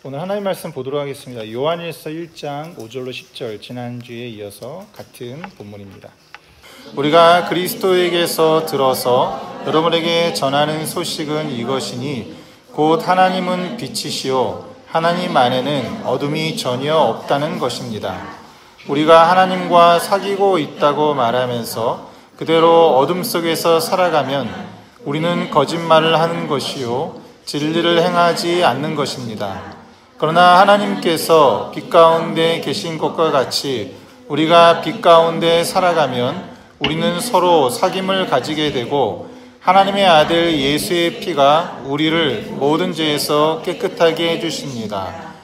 오늘 하나님 말씀 보도록 하겠습니다. 요한일서 1장 5절로 10절, 지난주에 이어서 같은 본문입니다. 우리가 그리스도에게서 들어서 여러분에게 전하는 소식은 이것이니 곧 하나님은 빛이시요 하나님 안에는 어둠이 전혀 없다는 것입니다. 우리가 하나님과 사귀고 있다고 말하면서 그대로 어둠 속에서 살아가면 우리는 거짓말을 하는 것이요 진리를 행하지 않는 것입니다. 그러나 하나님께서 빛 가운데 계신 것과 같이 우리가 빛 가운데 살아가면 우리는 서로 사귐을 가지게 되고 하나님의 아들 예수의 피가 우리를 모든 죄에서 깨끗하게 해주십니다.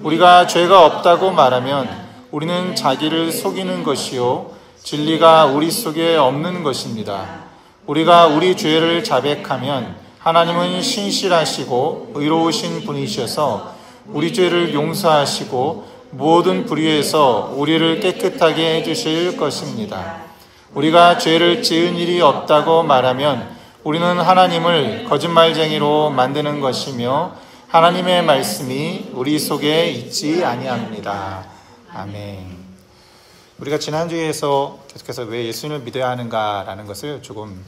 우리가 죄가 없다고 말하면 우리는 자기를 속이는 것이요 진리가 우리 속에 없는 것입니다. 우리가 우리 죄를 자백하면 하나님은 신실하시고 의로우신 분이셔서 우리 죄를 용서하시고 모든 불의에서 우리를 깨끗하게 해주실 것입니다. 우리가 죄를 지은 일이 없다고 말하면 우리는 하나님을 거짓말쟁이로 만드는 것이며 하나님의 말씀이 우리 속에 있지 아니합니다. 아멘. 우리가 지난주에서 계속해서 왜 예수님을 믿어야 하는가라는 것을 조금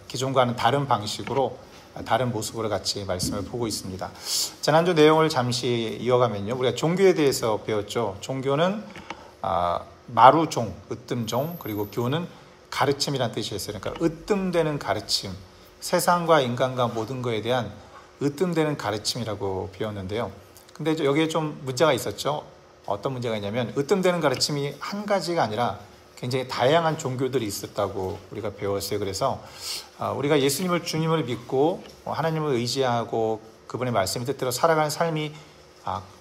기존과는 다른 방식으로 다른 모습으로 같이 말씀을 보고 있습니다. 지난주 내용을 잠시 이어가면요, 우리가 종교에 대해서 배웠죠. 종교는 마루종, 으뜸종, 그리고 교는 가르침이라는 뜻이었어요. 그러니까 으뜸되는 가르침, 세상과 인간과 모든 것에 대한 으뜸되는 가르침이라고 배웠는데요. 근데 여기에 좀 문제가 있었죠. 어떤 문제가 있냐면 으뜸되는 가르침이 한 가지가 아니라 굉장히 다양한 종교들이 있었다고 우리가 배웠어요. 그래서 우리가 예수님을 주님을 믿고 하나님을 의지하고 그분의 말씀의 뜻대로 살아가는 삶이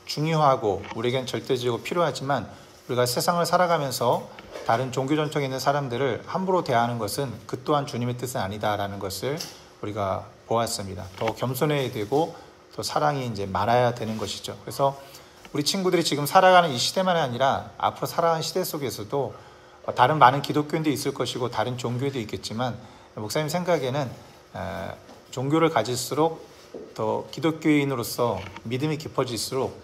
중요하고 우리에겐 절대적이고 필요하지만 우리가 세상을 살아가면서 다른 종교 전통에 있는 사람들을 함부로 대하는 것은 그 또한 주님의 뜻은 아니다라는 것을 우리가 보았습니다. 더 겸손해야 되고 더 사랑이 이제 많아야 되는 것이죠. 그래서 우리 친구들이 지금 살아가는 이 시대만이 아니라 앞으로 살아가는 시대 속에서도 다른 많은 기독교인도 있을 것이고 다른 종교도 있겠지만 목사님 생각에는 종교를 가질수록 더 기독교인으로서 믿음이 깊어질수록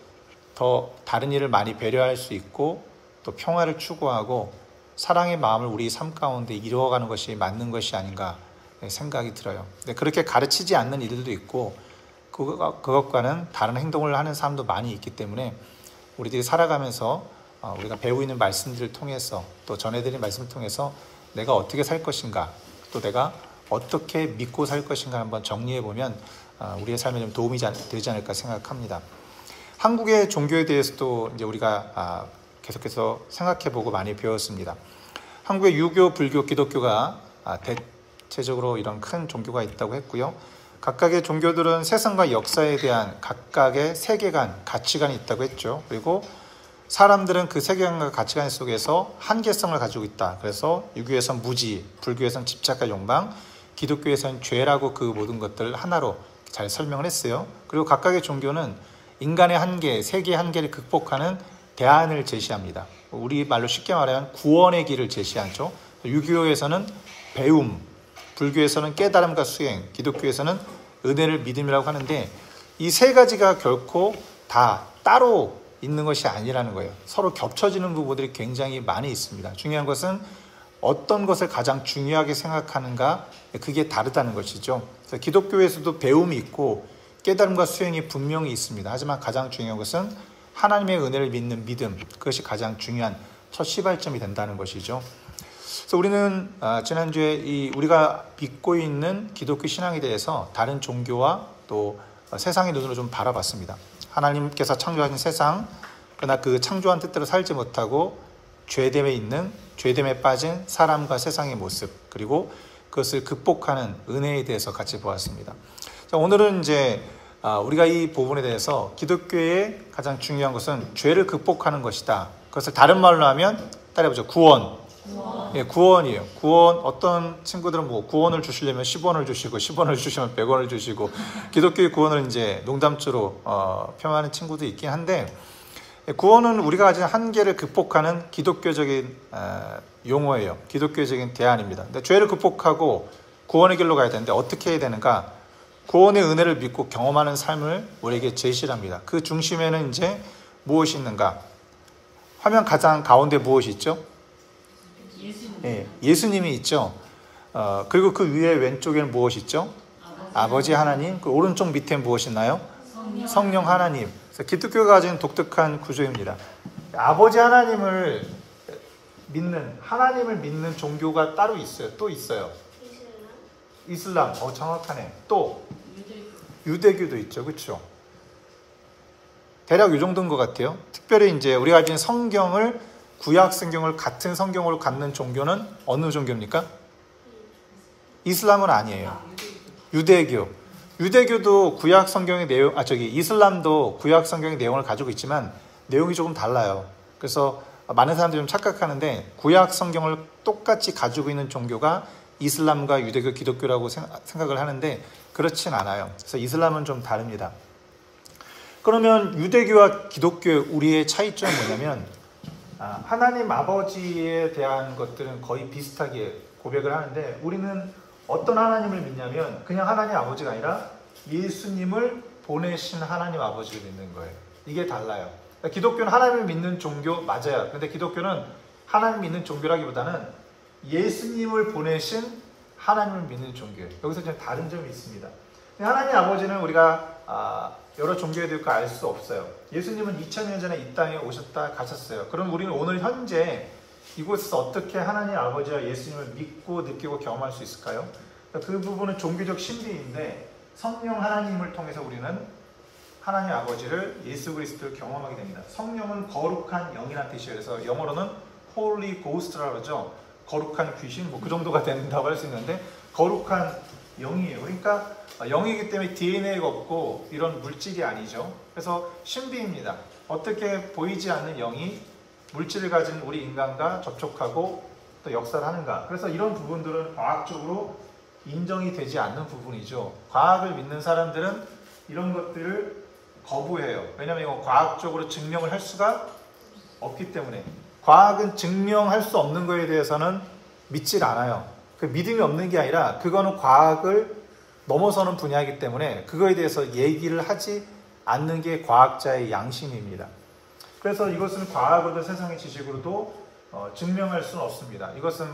더 다른 일을 많이 배려할 수 있고 또 평화를 추구하고 사랑의 마음을 우리 삶 가운데 이루어가는 것이 맞는 것이 아닌가 생각이 들어요. 근데 그렇게 가르치지 않는 일들도 있고 그것과는 다른 행동을 하는 사람도 많이 있기 때문에 우리들이 살아가면서 우리가 배우고 있는 말씀들을 통해서 또 전해드린 말씀을 통해서 내가 어떻게 살 것인가 또 내가 어떻게 믿고 살 것인가 한번 정리해보면 우리의 삶에 좀 도움이 되지 않을까 생각합니다. 한국의 종교에 대해서도 이제 우리가 계속해서 생각해보고 많이 배웠습니다. 한국의 유교, 불교, 기독교가 대체적으로 이런 큰 종교가 있다고 했고요. 각각의 종교들은 세상과 역사에 대한 각각의 세계관, 가치관이 있다고 했죠. 그리고 사람들은 그 세계관과 가치관 속에서 한계성을 가지고 있다. 그래서 유교에선 무지, 불교에선 집착과 욕망, 기독교에선 죄라고 그 모든 것들을 하나로 잘 설명을 했어요. 그리고 각각의 종교는 인간의 한계, 세계의 한계를 극복하는 대안을 제시합니다. 우리 말로 쉽게 말하면 구원의 길을 제시하죠. 유교에서는 배움, 불교에서는 깨달음과 수행, 기독교에서는 은혜를 믿음이라고 하는데 이 세 가지가 결코 다 따로 있는 것이 아니라는 거예요. 서로 겹쳐지는 부분들이 굉장히 많이 있습니다. 중요한 것은 어떤 것을 가장 중요하게 생각하는가, 그게 다르다는 것이죠. 그래서 기독교에서도 배움이 있고 깨달음과 수행이 분명히 있습니다. 하지만 가장 중요한 것은 하나님의 은혜를 믿는 믿음, 그것이 가장 중요한 첫 시발점이 된다는 것이죠. 그래서 우리는 지난주에 우리가 믿고 있는 기독교 신앙에 대해서 다른 종교와 또 세상의 눈으로 좀 바라봤습니다. 하나님께서 창조하신 세상, 그러나 그 창조한 뜻대로 살지 못하고 죄됨에 빠진 사람과 세상의 모습, 그리고 그것을 극복하는 은혜에 대해서 같이 보았습니다. 자, 오늘은 이제 우리가 이 부분에 대해서 기독교의 가장 중요한 것은 죄를 극복하는 것이다. 그것을 다른 말로 하면 따라해보죠. 구원. 예, 구원이에요. 구원, 어떤 친구들은 뭐 구원을 주시려면 10원을 주시고 10원을 주시면 100원을 주시고 기독교의 구원을 이제 농담조로 표현하는 친구도 있긴 한데 구원은 우리가 가진 한계를 극복하는 기독교적인 용어예요. 기독교적인 대안입니다. 근데 죄를 극복하고 구원의 길로 가야 되는데 어떻게 해야 되는가? 구원의 은혜를 믿고 경험하는 삶을 우리에게 제시를 합니다. 그 중심에는 이제 무엇이 있는가? 화면 가장 가운데 무엇이 있죠? 예수님이 있죠. 그리고 그 위에 왼쪽에는 무엇이 있죠? 아버지 하나님. 그 오른쪽 밑에 무엇이 있나요? 성령 하나님. 그래서 기독교가 가진 독특한 구조입니다. 아버지 하나님을 믿는 종교가 따로 있어요. 또 있어요. 이슬람. 정확하네. 또 유대교도 있죠. 그렇죠? 대략 이 정도인 것 같아요. 특별히 이제 우리가 가진 성경을, 구약 성경을 같은 성경으로 갖는 종교는 어느 종교입니까? 이슬람은 아니에요. 유대교도 구약 성경의 내용, 이슬람도 구약 성경의 내용을 가지고 있지만 내용이 조금 달라요. 그래서 많은 사람들이 좀 착각하는데 구약 성경을 똑같이 가지고 있는 종교가 이슬람과 유대교, 기독교라고 생각을 하는데 그렇진 않아요. 그래서 이슬람은 좀 다릅니다. 그러면 유대교와 기독교의 우리의 차이점은 뭐냐면 하나님 아버지에 대한 것들은 거의 비슷하게 고백을 하는데 우리는 어떤 하나님을 믿냐면 그냥 하나님 아버지가 아니라 예수님을 보내신 하나님 아버지를 믿는 거예요. 이게 달라요. 기독교는 하나님을 믿는 종교 맞아요. 그런데 기독교는 하나님 믿는 종교라기보다는 예수님을 보내신 하나님을 믿는 종교예요. 여기서 좀 다른 점이 있습니다. 하나님 아버지는 우리가 여러 종교에 대해 알 수 없어요. 예수님은 2000년 전에 이 땅에 오셨다 가셨어요. 그럼 우리는 오늘 현재 이곳에서 어떻게 하나님 아버지와 예수님을 믿고 느끼고 경험할 수 있을까요? 그 부분은 종교적 신비인데 성령 하나님을 통해서 우리는 하나님 아버지를 예수 그리스도를 경험하게 됩니다. 성령은 거룩한 영이라는 뜻이에요. 그래서 영어로는 Holy Ghost라고 그러죠. 거룩한 귀신, 그 정도가 된다고 할 수 있는데 거룩한 영이에요. 그러니까 영이기 때문에 DNA가 없고 이런 물질이 아니죠. 그래서 신비입니다. 어떻게 보이지 않는 영이 물질을 가진 우리 인간과 접촉하고 또 역사를 하는가. 그래서 이런 부분들은 과학적으로 인정이 되지 않는 부분이죠. 과학을 믿는 사람들은 이런 것들을 거부해요. 왜냐하면 이거 과학적으로 증명을 할 수가 없기 때문에. 과학은 증명할 수 없는 거에 대해서는 믿질 않아요. 그 믿음이 없는 게 아니라 그거는 과학을 넘어서는 분야이기 때문에 그거에 대해서 얘기를 하지 않는 게 과학자의 양심입니다. 그래서 이것은 과학으로도 세상의 지식으로도 증명할 수는 없습니다. 이것은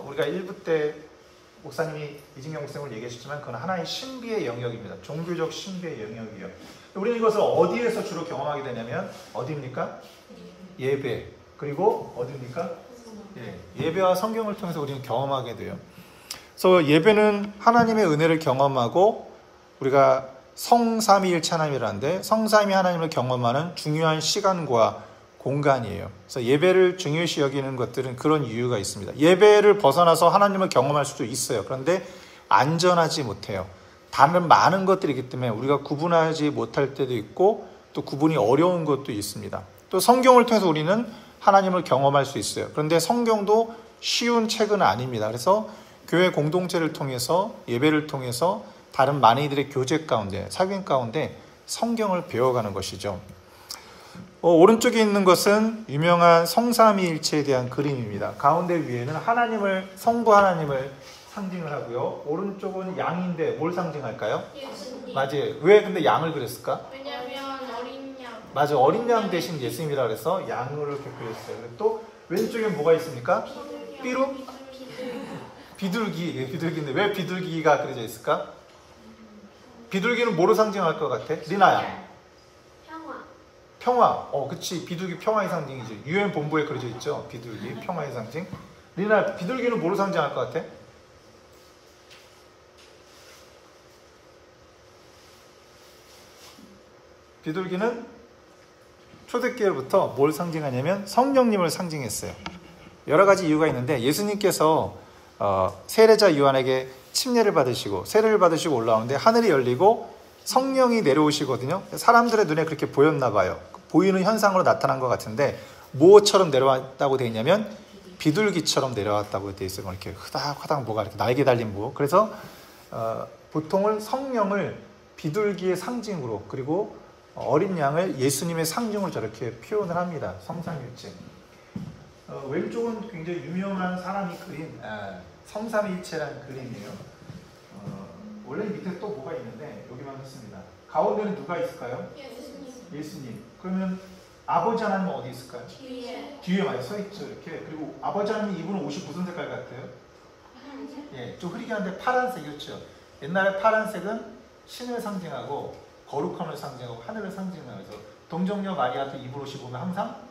우리가 1부 때 목사님이 이진경 목사님을 얘기하셨지만 그건 하나의 신비의 영역입니다. 종교적 신비의 영역이에요. 우리는 이것을 어디에서 주로 경험하게 되냐면 어디입니까? 예배. 그리고 어디입니까? 예배와 성경을 통해서 우리는 경험하게 돼요. 그래서 예배는 하나님의 은혜를 경험하고 우리가 성삼위일체 하나님이라는데 성삼위 하나님을 경험하는 중요한 시간과 공간이에요. 그래서 예배를 중요시 여기는 것들은 그런 이유가 있습니다. 예배를 벗어나서 하나님을 경험할 수도 있어요. 그런데 안전하지 못해요. 다른 많은 것들이 있기 때문에 우리가 구분하지 못할 때도 있고 또 구분이 어려운 것도 있습니다. 또 성경을 통해서 우리는 하나님을 경험할 수 있어요. 그런데 성경도 쉬운 책은 아닙니다. 그래서 교회 공동체를 통해서 예배를 통해서 다른 많은 이들의 교제 가운데 사귐 가운데 성경을 배워가는 것이죠. 오른쪽에 있는 것은 유명한 성삼위일체에 대한 그림입니다. 가운데 위에는 성부 하나님을 상징을 하고요. 오른쪽은 양인데 뭘 상징할까요? 예수님. 맞아요. 왜 근데 양을 그렸을까? 왜냐면 어린 양. 맞아, 어린 양 대신 예수님이라 그래서 양을 이렇게 그렸어요. 또 왼쪽에 뭐가 있습니까? 삐루? 비둘기인데 왜 비둘기가 그려져 있을까? 비둘기는 뭐로 상징할 것 같아? 리나야. 평화. 그치. 비둘기 평화의 상징이지. UN 본부에 그려져 있죠. 비둘기 평화의 상징. 리나, 비둘기는 뭐로 상징할 것 같아? 비둘기는 초대교회부터 뭘 상징하냐면 성령님을 상징했어요. 여러 가지 이유가 있는데 예수님께서 세례자 요한에게 침례를 받으시고 세례를 받으시고 올라오는데 하늘이 열리고 성령이 내려오시거든요. 사람들의 눈에 그렇게 보였나 봐요. 보이는 현상으로 나타난 것 같은데 무엇처럼 내려왔다고 되어 있냐면 비둘기처럼 내려왔다고 되어 있어요. 이렇게 흐닥흐닥 뭐가 이렇게 날개 달린 뭐. 그래서 보통은 성령을 비둘기의 상징으로 그리고 어린 양을 예수님의 상징으로 저렇게 표현을 합니다. 성삼일체. 왼쪽은 굉장히 유명한 사람이 그린 성삼일체라는 그림이에요. 원래 밑에 또 뭐가 있는데 여기만 했습니다. 가운데는 누가 있을까요? 예수님. 예수님. 그러면 아버지 하나님은 어디 있을까요? 뒤에. 뒤에 많이 서 있죠. 이렇게. 그리고 아버지 하나님 입은 옷이 무슨 색깔 같아요? 하얀색. 예, 좀 흐리게 한데 파란색이었죠. 옛날에 파란색은 신을 상징하고 거룩함을 상징하고 하늘을 상징하고 그래서 동정녀 마리아도 입은 옷이 보면 항상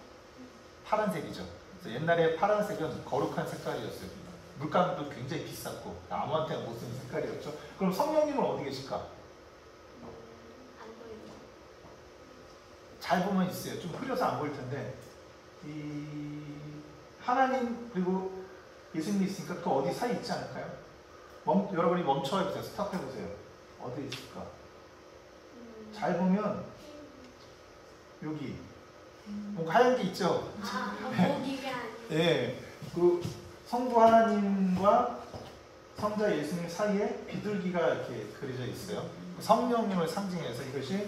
파란색이죠. 그래서 옛날에 파란색은 거룩한 색깔이었어요. 물감도 굉장히 비쌌고 아무한테나 못 쓰는 색깔이었죠. 그럼 성령님은 어디 계실까? 안 보여요. 잘 보면 있어요. 좀 흐려서 안 보일 텐데 이 하나님 그리고 예수님이 있으니까 그 어디 사이 있지 않을까요? 여러분이 멈춰보세요. 스탑해보세요. 어디 있을까? 잘 보면 여기 뭔가 하얀 게 있죠? 목이가 아니에요. 예, 그 성부 하나님과 성자 예수님 사이에 비둘기가 이렇게 그려져 있어요. 성령님을 상징해서 이것이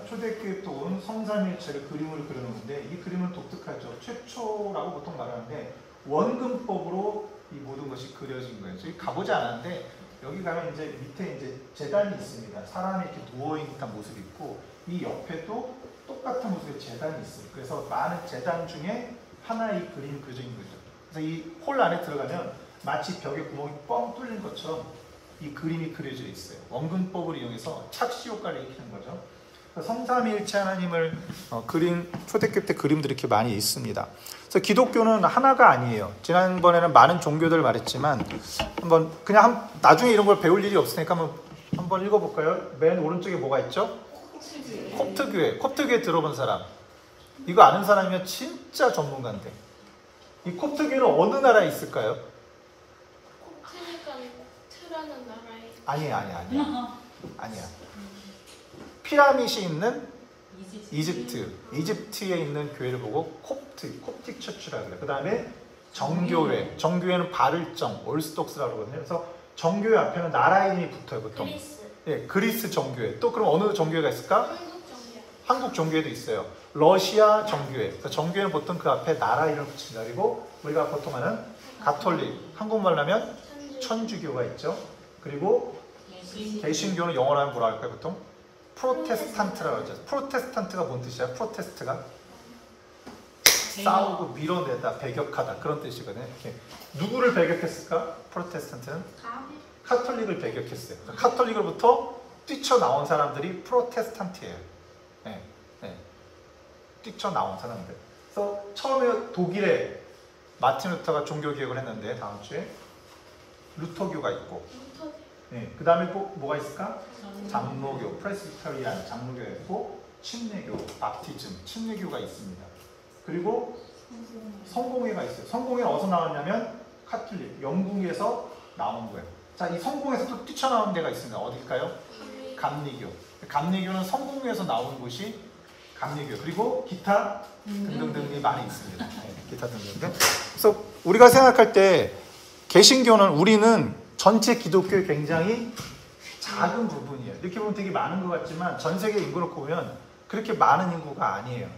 초대교회 또 온 성삼일체를 그림으로 그려놓는데 이 그림은 독특하죠. 최초라고 보통 말하는데 원근법으로 이 모든 것이 그려진 거예요. 저희 가보지 않았는데 여기 가면 이제 밑에 이제 제단이 있습니다. 사람이 이렇게 누워있는 듯한 모습이 있고 이 옆에도 똑같은 모습의 제단이 있어요. 그래서 많은 제단 중에 하나의 그림이 그려져 있는 거죠. 그래서 이 홀 안에 들어가면 마치 벽에 구멍이 뻥 뚫린 것처럼 이 그림이 그려져 있어요. 원근법을 이용해서 착시 효과를 일으키는 거죠. 성삼위일체 하나님을 그린 초대교회 때 그림들이 이렇게 많이 있습니다. 그래서 기독교는 하나가 아니에요. 지난번에는 많은 종교들 말했지만 한번 그냥 나중에 이런 걸 배울 일이 없으니까 한번 읽어볼까요? 맨 오른쪽에 뭐가 있죠? 콥트교회. 콥트교회 들어본 사람. 이거 아는 사람이면 진짜 전문가인데. 이 콥트교회는 어느 나라에 있을까요? 코크니까 트라는 나라에. 아니야. 피라밋이 있는 이집트에 있는 교회를 보고 콥틱 처치라고 그래요. 그 다음에 정교회는 바를정, 올스톡스라고 그러거든요. 그래서 정교회 앞에는 나라 이름이 붙어요, 보통. 그리스. 예, 그리스 정교회. 또 그럼 어느 정교회가 있을까? 한국 정교. 한국 정교회도 있어요. 러시아 정교회. 그래서 정교회는 보통 그 앞에 나라 이름을 붙인다. 그리고 우리가 보통 하는 가톨릭, 한국말로 하면 천주교가 있죠. 그리고 개신교는 영어로 하면 뭐라 할까요, 보통? 프로테스탄트라고 하죠. 프로테스탄트가 뭔 뜻이야? 프로테스트가 싸우고 밀어내다, 배격하다 그런 뜻이거든요. 이렇게. 누구를 배격했을까? 프로테스탄트는 카톨릭을 배격했어요. 카톨릭으로부터 뛰쳐나온 사람들이 프로테스탄트예요. 네. 뛰쳐나온 사람들. 그래서 처음에 독일에 마틴 루터가 종교개혁을 했는데 다음 주에 루터교가 있고 네. 그 다음에 뭐가 있을까? 장로교, 프레스비테리안 장로교가 있고 침례교, 밥티즘, 침례교가 있습니다. 그리고 성공회가 있어요. 성공회는 어디서 나왔냐면 카톨릭, 영국에서 나온 거예요. 자, 이 성공회에서 또 뛰쳐나온 데가 있습니다. 어딜까요? 감리교. 감리교는 성공회에서 나온 곳이 감리교. 그리고 기타 등등등이 많이 있습니다. 네, 기타 등등등. 그래서 우리가 생각할 때 개신교는 우리는 전체 기독교의 굉장히 작은 부분이에요. 이렇게 보면 되게 많은 것 같지만 전 세계 인구 놓고 보면 그렇게 많은 인구가 아니에요.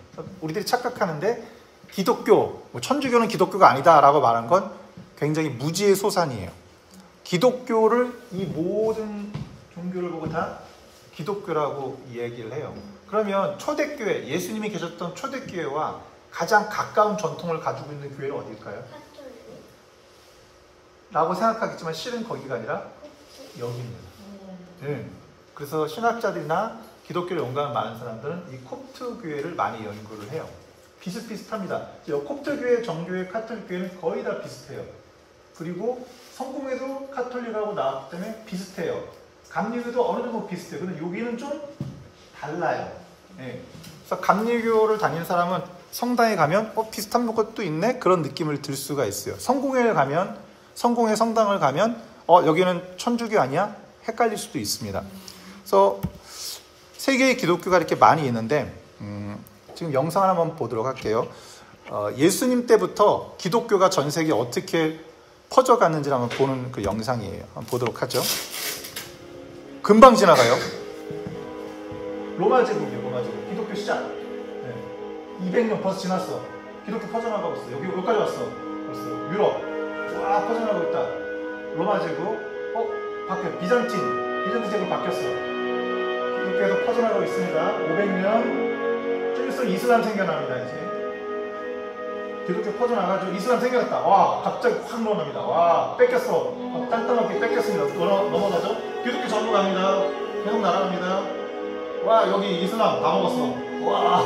우리들이 착각하는데 기독교, 천주교는 기독교가 아니다라고 말한 건 굉장히 무지의 소산이에요. 기독교를 이 모든 종교를 보고 다 기독교라고 얘기를 해요. 그러면 초대교회, 예수님이 계셨던 초대교회와 가장 가까운 전통을 가지고 있는 교회는 어딜까요? 라고 생각하겠지만 실은 거기가 아니라 여기입니다. 네. 그래서 신학자들이나 기독교를 연구하는 많은 사람들은 이 콥트 교회를 많이 연구를 해요. 비슷비슷합니다. 콥트 교회, 정교회, 카톨릭 교회는 거의 다 비슷해요. 그리고 성공회도 카톨릭하고 나왔기 때문에 비슷해요. 감리교도 어느 정도 비슷해요. 근데 여기는 좀 달라요. 네. 그래서 감리교를 다니는 사람은 성당에 가면 비슷한 것도 있네? 그런 느낌을 들 수가 있어요. 성공회를 가면 성공회 성당을 가면 여기는 천주교 아니야? 헷갈릴 수도 있습니다. 그래서 세계의 기독교가 이렇게 많이 있는데 지금 영상 하나 한번 보도록 할게요. 예수님 때부터 기독교가 전 세계에 어떻게 퍼져갔는지 한번 보는 그 영상이에요. 한번 보도록 하죠. 금방 지나가요. 로마 제국이에요. 로마 제국. 기독교 시작. 네. 200년 벌써 지났어. 기독교 퍼져나가고 있어. 여기까지 왔어. 벌써 유럽. 와, 퍼져나가고 있다. 로마 제국. 밖에 비잔틴. 비전트 제국으로 바뀌었어. 기독교에서 퍼져나가고 있습니다. 500년 좀 있으면 이슬람 생겨납니다. 이제 기독교 퍼져나가지고 이슬람 생겨났다. 와, 갑자기 확 넘어갑니다. 와, 뺏겼어. 땅땅하게 뺏겼습니다. 넘어가죠. 기독교 전부 갑니다. 계속 날아갑니다. 와, 여기 이슬람 다 먹었어. 와,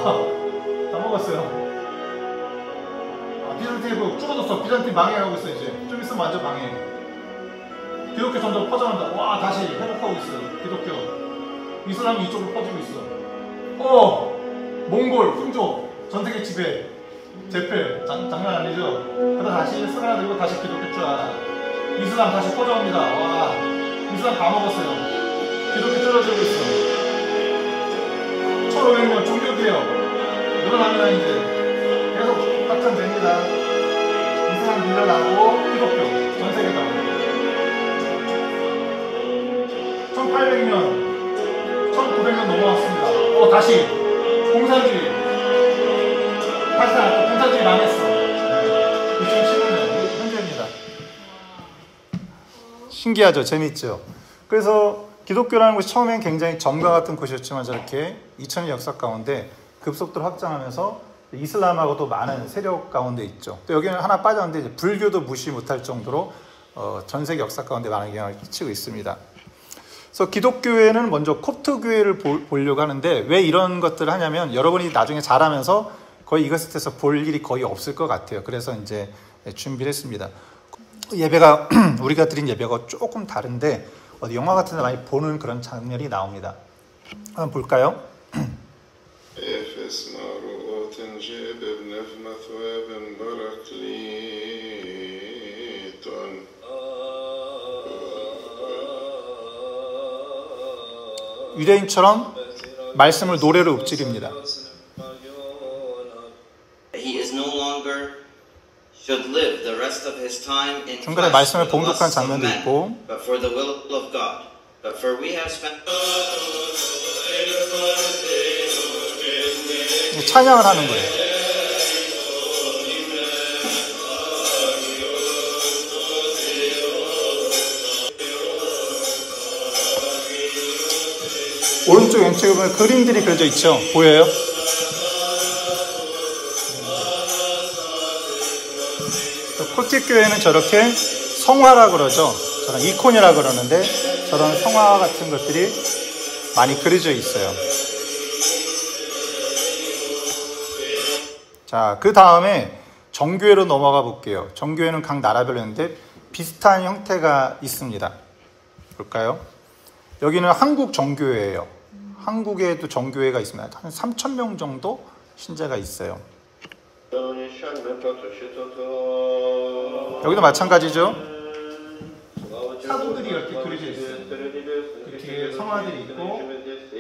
다 먹었어요. 비전트 줄어들었어. 비전트 망해가고 있어. 이제 좀 있으면 완전 망해. 기독교 점점 퍼져나간다. 와, 다시 회복하고 있어요. 기독교. 이슬람이 이쪽으로 퍼지고 있어. 몽골, 훈족, 전세계 지배, 제패, 장난 아니죠? 그러다 다시 스가라 들고 다시 기독교 쫙. 이슬람 다시 퍼져갑니다. 와, 이슬람 다 먹었어요. 기독교 줄어들고 있어. 1500년 종교개혁 늘어납니다. 이제 계속 확장됩니다. 이슬람 밀려나고 기독교 전세계다. 1800년 1900년 넘어왔습니다. 다시 공산주의. 다시 나왔죠. 공산주의 망했어. 2015년 현재입니다. 신기하죠? 재밌죠? 그래서 기독교라는 곳이 처음엔 굉장히 점과 같은 곳이었지만 저렇게 2000년 역사 가운데 급속도로 확장하면서 이슬람하고도 많은 세력 가운데 있죠. 또 여기는 하나 빠졌는데 이제 불교도 무시 못할 정도로 전 세계 역사 가운데 많은 영향을 끼치고 있습니다. 그래서 기독교회는 먼저 콥트 교회를 보려고 하는데 왜 이런 것들을 하냐면 여러분이 나중에 자라면서 거의 이것에서 볼 일이 거의 없을 것 같아요. 그래서 이제 준비를 했습니다. 예배가 우리가 드린 예배가 조금 다른데 어디 영화 같은 데 많이 보는 그런 장면이 나옵니다. 한번 볼까요? 유대인처럼 말씀을 노래로 읊조립니다. 중간에 말씀을 봉독하는 장면도 있고 찬양을 하는 거예요. 오른쪽 왼쪽에 보면 그림들이 그려져 있죠. 보여요? 콥틱 교회는 저렇게 성화라 그러죠. 저런 이콘이라 그러는데 저런 성화 같은 것들이 많이 그려져 있어요. 자, 그 다음에 정교회로 넘어가 볼게요. 정교회는 각 나라별로 있는데 비슷한 형태가 있습니다. 볼까요? 여기는 한국 정교회예요. 한국에도 정교회가 있습니다. 한 3,000명 정도 신자가 있어요. 여기도 마찬가지죠. 사도들이 이렇게 그려져 있어요. 그 뒤에 성화들이 있고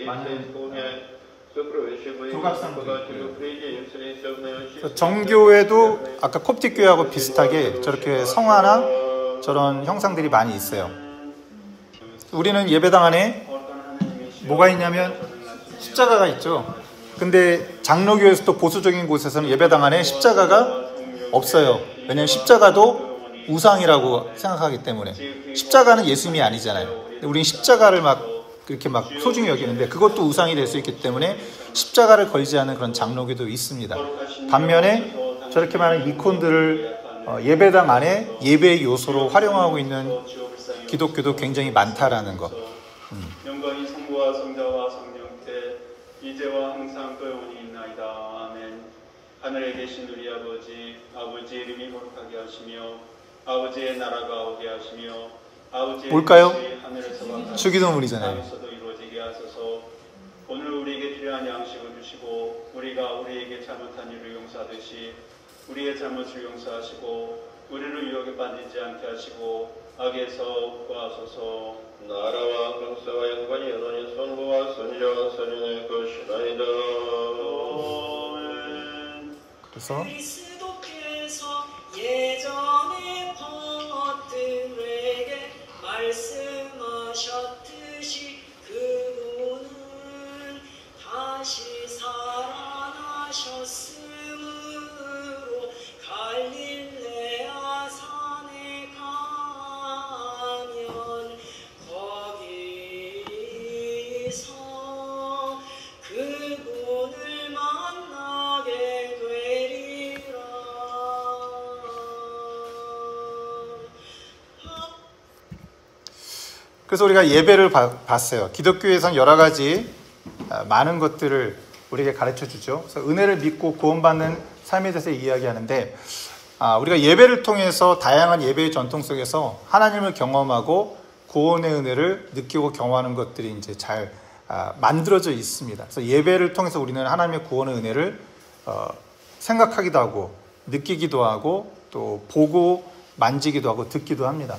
많은 조각상들이 있고요. 정교회도 아까 콥틱 교회하고 비슷하게 저렇게 성화나 저런 형상들이 많이 있어요. 우리는 예배당 안에 뭐가 있냐면 십자가가 있죠. 근데 장로교에서도 보수적인 곳에서는 예배당 안에 십자가가 없어요. 왜냐하면 십자가도 우상이라고 생각하기 때문에. 십자가는 예수님이 아니잖아요. 우리는 십자가를 그렇게 소중히 여기는데 그것도 우상이 될 수 있기 때문에 십자가를 걸지 않는 그런 장로교도 있습니다. 반면에 저렇게 많은 이콘들을 예배당 안에 예배의 요소로 활용하고 있는 기독교도 굉장히 많다라는 것. 영광이 성부와 성자와 성령께 이제와 항상 또 영원히 있나이다. 아멘. 하늘에 계신 우리 아버지, 아버지의 이름이 거룩하게 하시며 아버지의 나라가 오게 하시며 아버지의 뭘까요? 뜻이 하늘에서와 같이 주기도문이잖아요. 땅에서도 이루어지게 하소서. 오늘 우리에게 필요한 양식을 주시고 우리가 우리에게 잘못한 일을 용서하듯이 우리의 잘못을 용서하시고 우리를 유혹에 빠지지 않게 하시고 악에서 구하소서. 나라와 권세와 영광이 여전히 선부와 선지자와 선인의 것이나이다. 그래서 그리스도께서 예전에 벗들에게 말씀하셨듯이 그분은 다시 살아나셨으므로 갈릴레아 산에 가면 거기 그래서 우리가 예배를 봤어요. 기독교에서는 여러 가지 많은 것들을 우리에게 가르쳐 주죠. 그래서 은혜를 믿고 구원받는 삶에 대해서 이야기하는데, 우리가 예배를 통해서 다양한 예배의 전통 속에서 하나님을 경험하고 구원의 은혜를 느끼고 경험하는 것들이 이제 잘 만들어져 있습니다. 그래서 예배를 통해서 우리는 하나님의 구원의 은혜를 생각하기도 하고 느끼기도 하고 또 보고 만지기도 하고 듣기도 합니다.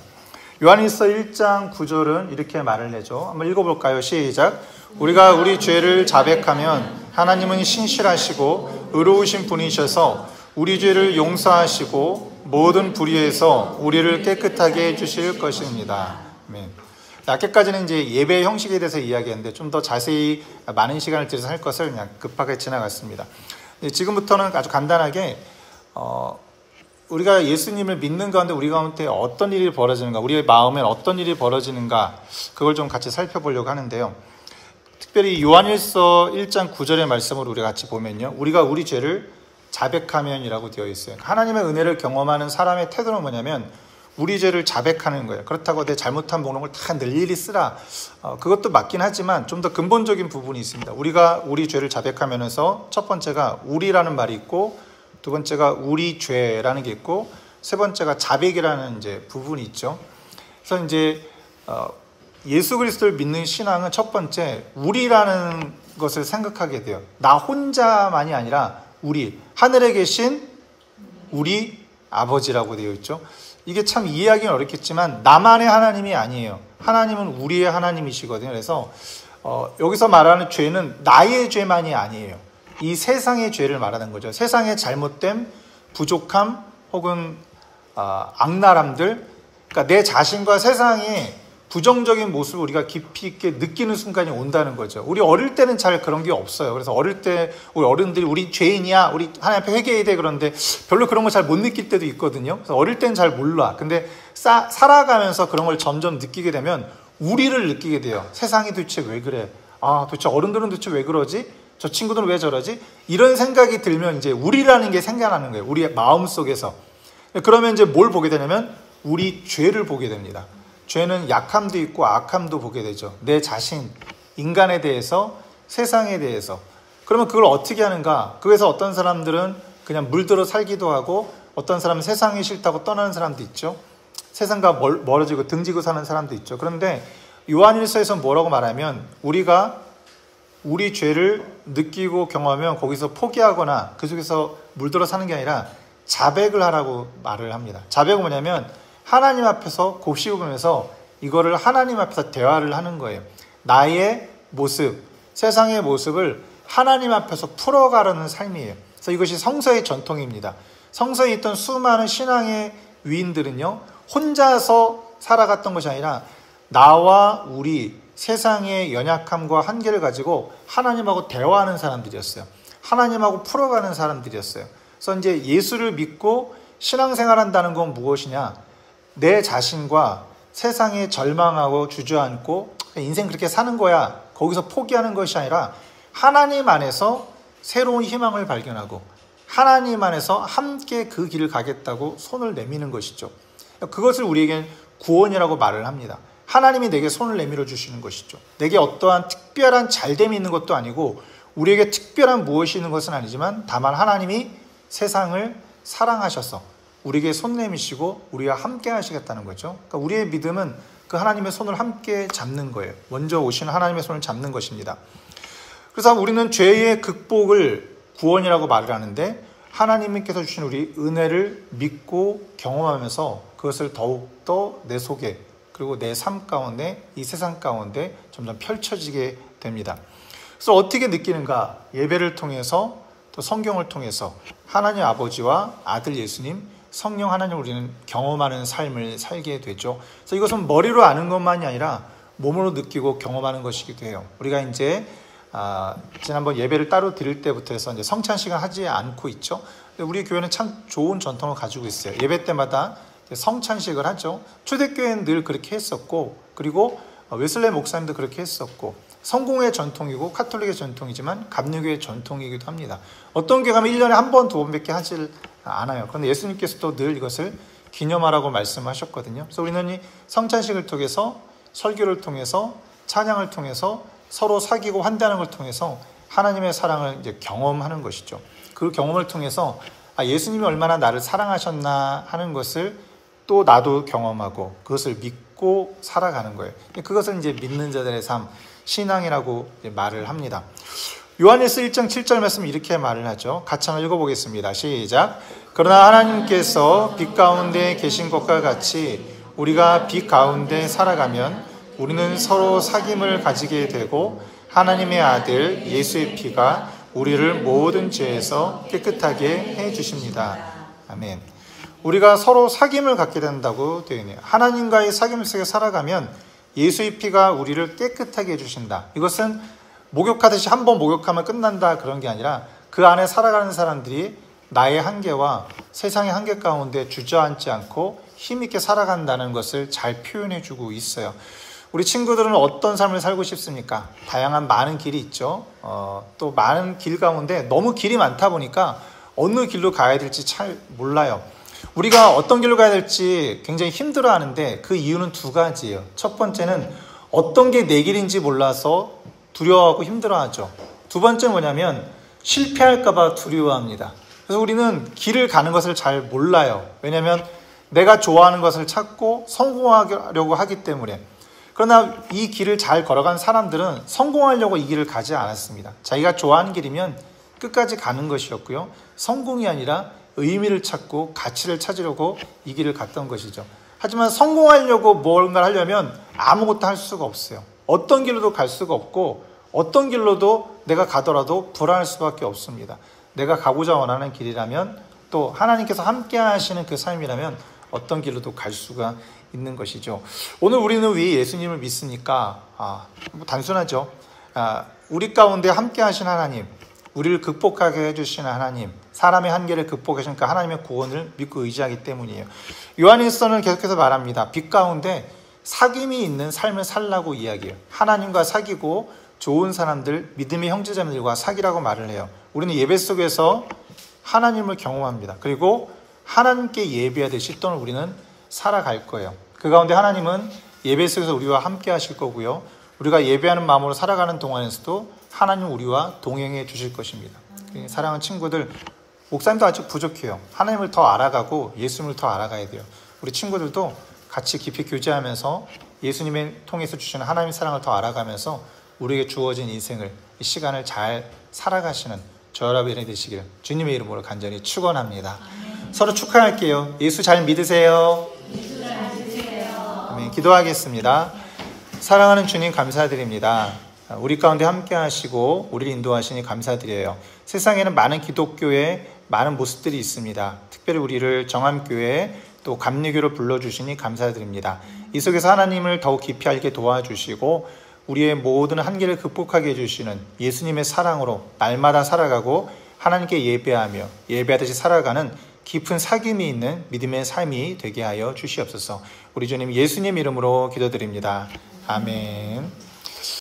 요한일서 1장 9절은 이렇게 말을 해줘. 한번 읽어볼까요? 시작. 우리가 우리 죄를 자백하면 하나님은 신실하시고 의로우신 분이셔서 우리 죄를 용서하시고 모든 불의에서 우리를 깨끗하게 해주실 것입니다. 아멘. 아까까지는 이제 예배 형식에 대해서 이야기했는데 좀 더 자세히 많은 시간을 들여서 할 것을 그냥 급하게 지나갔습니다. 지금부터는 아주 간단하게 우리가 예수님을 믿는 가운데 우리 가운데 어떤 일이 벌어지는가, 우리의 마음엔 어떤 일이 벌어지는가, 그걸 좀 같이 살펴보려고 하는데요. 특별히 요한일서 1장 9절의 말씀을 우리가 같이 보면요, 우리가 우리 죄를 자백하면이라고 되어 있어요. 하나님의 은혜를 경험하는 사람의 태도는 뭐냐면 우리 죄를 자백하는 거예요. 그렇다고 내 잘못한 목록을 다 일일이 쓰라, 그것도 맞긴 하지만 좀 더 근본적인 부분이 있습니다. 우리가 우리 죄를 자백하면서 첫 번째가 우리라는 말이 있고, 두 번째가 우리 죄라는 게 있고, 세 번째가 자백이라는 이제 부분이 있죠. 그래서 이제 예수 그리스도를 믿는 신앙은 첫 번째 우리라는 것을 생각하게 돼요. 나 혼자만이 아니라 우리, 하늘에 계신 우리 아버지라고 되어 있죠. 이게 참 이해하기는 어렵겠지만 나만의 하나님이 아니에요. 하나님은 우리의 하나님이시거든요. 그래서 여기서 말하는 죄는 나의 죄만이 아니에요. 이 세상의 죄를 말하는 거죠. 세상의 잘못됨, 부족함 혹은 악랄함들, 그러니까 내 자신과 세상의 부정적인 모습을 우리가 깊이 있게 느끼는 순간이 온다는 거죠. 우리 어릴 때는 잘 그런 게 없어요. 그래서 어릴 때 우리 어른들이 우리 죄인이야, 우리 하나님 앞에 회개해야 돼, 그런데 별로 그런 걸 잘 못 느낄 때도 있거든요. 그래서 어릴 때는 잘 몰라. 근데 살아가면서 그런 걸 점점 느끼게 되면 우리를 느끼게 돼요. 세상이 도대체 왜 그래? 도대체 어른들은 도대체 왜 그러지? 저 친구들은 왜 저러지? 이런 생각이 들면 이제 우리라는 게 생겨나는 거예요. 우리의 마음 속에서. 그러면 이제 뭘 보게 되냐면 우리 죄를 보게 됩니다. 죄는 약함도 있고 악함도 보게 되죠. 내 자신, 인간에 대해서, 세상에 대해서. 그러면 그걸 어떻게 하는가? 그래서 어떤 사람들은 그냥 물들어 살기도 하고, 어떤 사람은 세상이 싫다고 떠나는 사람도 있죠. 세상과 멀어지고 등지고 사는 사람도 있죠. 그런데 요한일서에서 뭐라고 말하면 우리가 우리 죄를 느끼고 경험하면 거기서 포기하거나 그 속에서 물들어 사는 게 아니라 자백을 하라고 말을 합니다. 자백은 뭐냐면 하나님 앞에서 곱씹으면서 이거를 하나님 앞에서 대화를 하는 거예요. 나의 모습, 세상의 모습을 하나님 앞에서 풀어가려는 삶이에요. 그래서 이것이 성서의 전통입니다. 성서에 있던 수많은 신앙의 위인들은요, 혼자서 살아갔던 것이 아니라 나와 우리 세상의 연약함과 한계를 가지고 하나님하고 대화하는 사람들이었어요. 하나님하고 풀어가는 사람들이었어요. 그래서 이제 예수를 믿고 신앙생활한다는 건 무엇이냐? 내 자신과 세상에 절망하고 주저앉고 인생 그렇게 사는 거야, 거기서 포기하는 것이 아니라 하나님 안에서 새로운 희망을 발견하고 하나님 안에서 함께 그 길을 가겠다고 손을 내미는 것이죠. 그것을 우리에겐 구원이라고 말을 합니다. 하나님이 내게 손을 내밀어 주시는 것이죠. 내게 어떠한 특별한 잘됨이 있는 것도 아니고 우리에게 특별한 무엇이 있는 것은 아니지만 다만 하나님이 세상을 사랑하셔서 우리에게 손 내미시고 우리와 함께 하시겠다는 거죠. 그러니까 우리의 믿음은 그 하나님의 손을 함께 잡는 거예요. 먼저 오시는 하나님의 손을 잡는 것입니다. 그래서 우리는 죄의 극복을 구원이라고 말을 하는데 하나님께서 주신 우리 은혜를 믿고 경험하면서 그것을 더욱더 내 속에 그리고 내 삶 가운데 이 세상 가운데 점점 펼쳐지게 됩니다. 그래서 어떻게 느끼는가? 예배를 통해서 또 성경을 통해서 하나님 아버지와 아들 예수님 성령 하나님을 우리는 경험하는 삶을 살게 되죠. 그래서 이것은 머리로 아는 것만이 아니라 몸으로 느끼고 경험하는 것이기도 해요. 우리가 이제 지난번 예배를 따로 드릴 때부터 해서 이제 성찬식을 하지 않고 있죠. 우리 교회는 참 좋은 전통을 가지고 있어요. 예배 때마다 성찬식을 하죠. 초대교회는 늘 그렇게 했었고, 그리고 웨슬레 목사님도 그렇게 했었고, 성공의 전통이고 카톨릭의 전통이지만 감리교의 전통이기도 합니다. 어떤 교회 가면 1년에 한 번, 두 번밖에 하질 않아요. 그런데 예수님께서도 늘 이것을 기념하라고 말씀하셨거든요. 그래서 우리는 이 성찬식을 통해서 설교를 통해서, 찬양을 통해서, 서로 사귀고 환대하는 걸 통해서 하나님의 사랑을 이제 경험하는 것이죠. 그 경험을 통해서 예수님이 얼마나 나를 사랑하셨나 하는 것을 또 나도 경험하고 그것을 믿고 살아가는 거예요. 그것을 이제 믿는 자들의 삶, 신앙이라고 말을 합니다. 요한일서 1장 7절 말씀 이렇게 말을 하죠. 같이 한번 읽어보겠습니다. 시작. 그러나 하나님께서 빛 가운데 계신 것과 같이 우리가 빛 가운데 살아가면 우리는 서로 사귐을 가지게 되고 하나님의 아들 예수의 피가 우리를 모든 죄에서 깨끗하게 해주십니다. 아멘. 우리가 서로 사귐을 갖게 된다고 되어 있네요. 하나님과의 사귐 속에 살아가면 예수의 피가 우리를 깨끗하게 해주신다. 이것은 목욕하듯이 한 번 목욕하면 끝난다 그런 게 아니라 그 안에 살아가는 사람들이 나의 한계와 세상의 한계 가운데 주저앉지 않고 힘있게 살아간다는 것을 잘 표현해주고 있어요. 우리 친구들은 어떤 삶을 살고 싶습니까? 다양한 많은 길이 있죠. 또 많은 길 가운데 너무 길이 많다 보니까 어느 길로 가야 될지 잘 몰라요. 우리가 어떤 길로 가야 될지 굉장히 힘들어하는데 그 이유는 두 가지예요. 첫 번째는 어떤 게 내 길인지 몰라서 두려워하고 힘들어하죠. 두 번째는 뭐냐면 실패할까 봐 두려워합니다. 그래서 우리는 길을 가는 것을 잘 몰라요. 왜냐하면 내가 좋아하는 것을 찾고 성공하려고 하기 때문에. 그러나 이 길을 잘 걸어간 사람들은 성공하려고 이 길을 가지 않았습니다. 자기가 좋아하는 길이면 끝까지 가는 것이었고요. 성공이 아니라 의미를 찾고 가치를 찾으려고 이 길을 갔던 것이죠. 하지만 성공하려고 뭔가를 하려면 아무것도 할 수가 없어요. 어떤 길로도 갈 수가 없고 어떤 길로도 내가 가더라도 불안할 수밖에 없습니다. 내가 가고자 원하는 길이라면 또 하나님께서 함께 하시는 그 삶이라면 어떤 길로도 갈 수가 있는 것이죠. 오늘 우리는 왜 예수님을 믿습니까? 단순하죠. 우리 가운데 함께 하신 하나님, 우리를 극복하게 해주시는 하나님, 사람의 한계를 극복하시는 그 하나님의 구원을 믿고 의지하기 때문이에요. 요한일서는 계속해서 말합니다. 빛 가운데 사귐이 있는 삶을 살라고 이야기해요. 하나님과 사귀고 좋은 사람들, 믿음의 형제자매들과 사귀라고 말을 해요. 우리는 예배 속에서 하나님을 경험합니다. 그리고 하나님께 예배하듯이 또는 우리는 살아갈 거예요. 그 가운데 하나님은 예배 속에서 우리와 함께 하실 거고요. 우리가 예배하는 마음으로 살아가는 동안에서도 하나님 우리와 동행해 주실 것입니다. 사랑하는 친구들, 목사님도 아직 부족해요. 하나님을 더 알아가고 예수님을 더 알아가야 돼요. 우리 친구들도 같이 깊이 교제하면서 예수님을 통해서 주시는 하나님의 사랑을 더 알아가면서 우리에게 주어진 인생을, 이 시간을 잘 살아가시는 저 여러분이 되시기를 주님의 이름으로 간절히 축원합니다. 서로 축하할게요. 예수 잘 믿으세요. 아멘. 기도하겠습니다. 사랑하는 주님 감사드립니다. 우리 가운데 함께 하시고 우리를 인도하시니 감사드려요. 세상에는 많은 기독교의 많은 모습들이 있습니다. 특별히 우리를 정함교회 또 감리교로 불러주시니 감사드립니다. 이 속에서 하나님을 더욱 깊이 알게 도와주시고 우리의 모든 한계를 극복하게 해주시는 예수님의 사랑으로 날마다 살아가고 하나님께 예배하며 예배하듯이 살아가는 깊은 사귐이 있는 믿음의 삶이 되게 하여 주시옵소서. 우리 주님 예수님 이름으로 기도드립니다. 아멘.